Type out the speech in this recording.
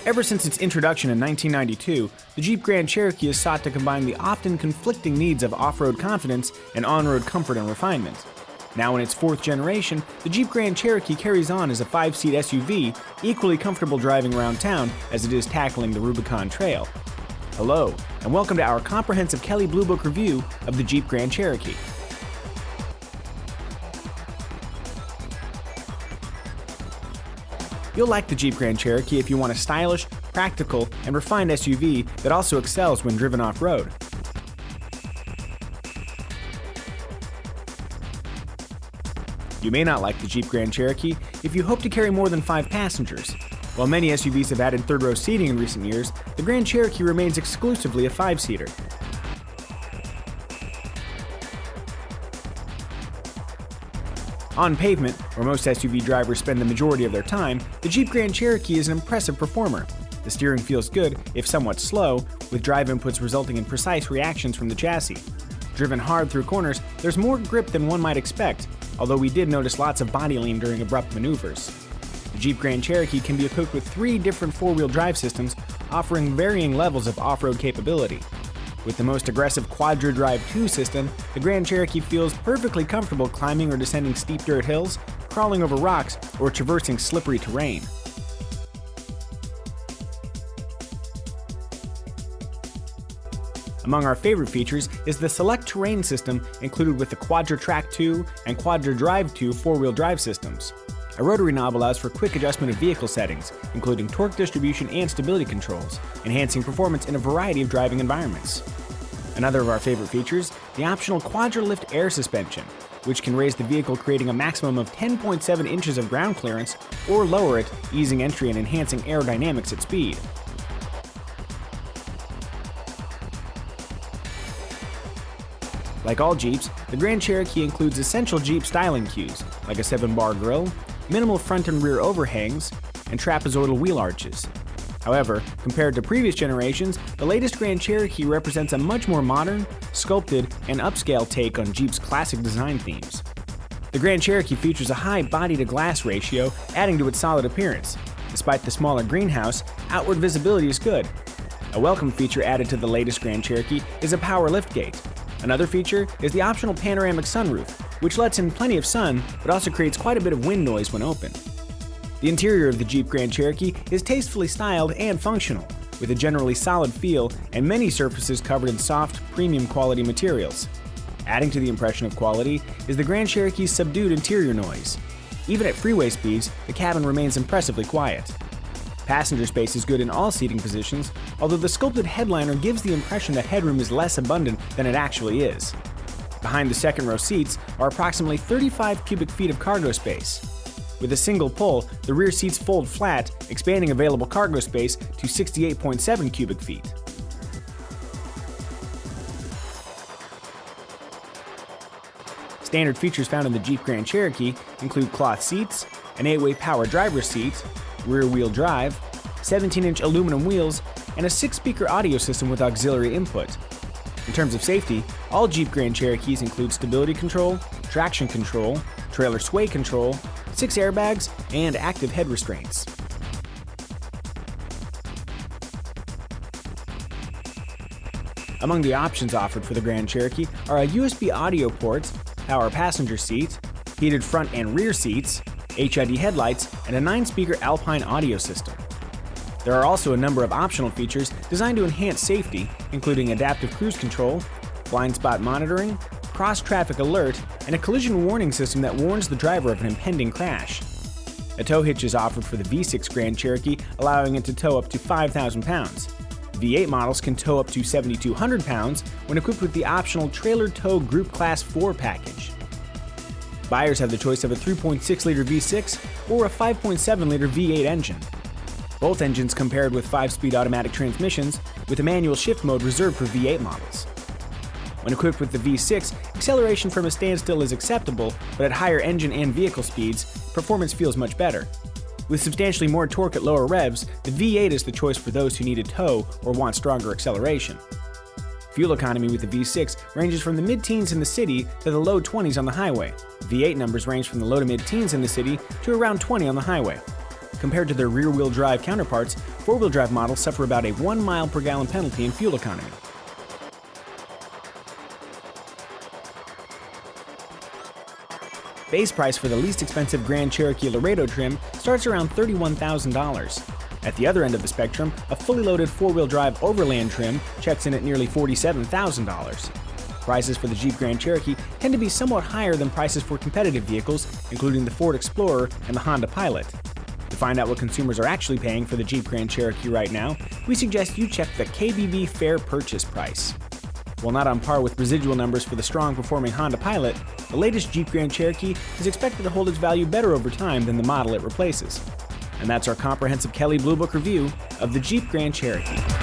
Ever since its introduction in 1992, the Jeep Grand Cherokee has sought to combine the often conflicting needs of off-road confidence and on-road comfort and refinement. Now in its fourth generation, the Jeep Grand Cherokee carries on as a 5-seat SUV, equally comfortable driving around town as it is tackling the Rubicon Trail. Hello, and welcome to our comprehensive Kelley Blue Book review of the Jeep Grand Cherokee. You'll like the Jeep Grand Cherokee if you want a stylish, practical, and refined SUV that also excels when driven off-road. You may not like the Jeep Grand Cherokee if you hope to carry more than 5 passengers. While many SUVs have added third-row seating in recent years, the Grand Cherokee remains exclusively a 5-seater. On pavement, where most SUV drivers spend the majority of their time, the Jeep Grand Cherokee is an impressive performer. The steering feels good, if somewhat slow, with drive inputs resulting in precise reactions from the chassis. Driven hard through corners, there's more grip than one might expect, although we did notice lots of body lean during abrupt maneuvers. The Jeep Grand Cherokee can be equipped with 3 different 4-wheel drive systems, offering varying levels of off-road capability. With the most aggressive Quadra Drive 2 system, the Grand Cherokee feels perfectly comfortable climbing or descending steep dirt hills, crawling over rocks, or traversing slippery terrain. Among our favorite features is the Select Terrain system included with the Quadra Track 2 and Quadra Drive 2 4-wheel drive systems. A rotary knob allows for quick adjustment of vehicle settings, including torque distribution and stability controls, enhancing performance in a variety of driving environments. Another of our favorite features, the optional Quadra Lift air suspension, which can raise the vehicle creating a maximum of 10.7 inches of ground clearance, or lower it, easing entry and enhancing aerodynamics at speed. Like all Jeeps, the Grand Cherokee includes essential Jeep styling cues, like a 7-bar grille, minimal front and rear overhangs, and trapezoidal wheel arches. However, compared to previous generations, the latest Grand Cherokee represents a much more modern, sculpted, and upscale take on Jeep's classic design themes. The Grand Cherokee features a high body-to-glass ratio, adding to its solid appearance. Despite the smaller greenhouse, outward visibility is good. A welcome feature added to the latest Grand Cherokee is a power liftgate. Another feature is the optional panoramic sunroof, which lets in plenty of sun, but also creates quite a bit of wind noise when open. The interior of the Jeep Grand Cherokee is tastefully styled and functional, with a generally solid feel and many surfaces covered in soft, premium quality materials. Adding to the impression of quality is the Grand Cherokee's subdued interior noise. Even at freeway speeds, the cabin remains impressively quiet. Passenger space is good in all seating positions, although the sculpted headliner gives the impression that headroom is less abundant than it actually is. Behind the second-row seats are approximately 35 cubic feet of cargo space. With a single pull, the rear seats fold flat, expanding available cargo space to 68.7 cubic feet. Standard features found in the Jeep Grand Cherokee include cloth seats, an 8-way power driver's seat, rear-wheel drive, 17-inch aluminum wheels, and a 6-speaker audio system with auxiliary input. In terms of safety, all Jeep Grand Cherokees include stability control, traction control, trailer sway control, 6 airbags, and active head restraints. Among the options offered for the Grand Cherokee are a USB audio port, power passenger seat, heated front and rear seats, HID headlights, and a 9-speaker Alpine audio system. There are also a number of optional features designed to enhance safety, including adaptive cruise control, blind spot monitoring, cross-traffic alert, and a collision warning system that warns the driver of an impending crash. A tow hitch is offered for the V6 Grand Cherokee, allowing it to tow up to 5,000 pounds. V8 models can tow up to 7,200 pounds when equipped with the optional Trailer Tow Group Class 4 package. Buyers have the choice of a 3.6-liter V6 or a 5.7-liter V8 engine. Both engines come paired with 5-speed automatic transmissions, with a manual shift mode reserved for V8 models. When equipped with the V6, acceleration from a standstill is acceptable, but at higher engine and vehicle speeds, performance feels much better. With substantially more torque at lower revs, the V8 is the choice for those who need a tow or want stronger acceleration. Fuel economy with the V6 ranges from the mid-teens in the city to the low 20s on the highway. V8 numbers range from the low to mid-teens in the city to around 20 on the highway. Compared to their rear-wheel drive counterparts, four-wheel drive models suffer about a 1 mile per gallon penalty in fuel economy. Base price for the least expensive Grand Cherokee Laredo trim starts around $31,000. At the other end of the spectrum, a fully loaded four-wheel drive Overland trim checks in at nearly $47,000. Prices for the Jeep Grand Cherokee tend to be somewhat higher than prices for competitive vehicles, including the Ford Explorer and the Honda Pilot. To find out what consumers are actually paying for the Jeep Grand Cherokee right now, we suggest you check the KBB Fair Purchase Price. While not on par with residual numbers for the strong-performing Honda Pilot, the latest Jeep Grand Cherokee is expected to hold its value better over time than the model it replaces. And that's our comprehensive Kelley Blue Book review of the Jeep Grand Cherokee.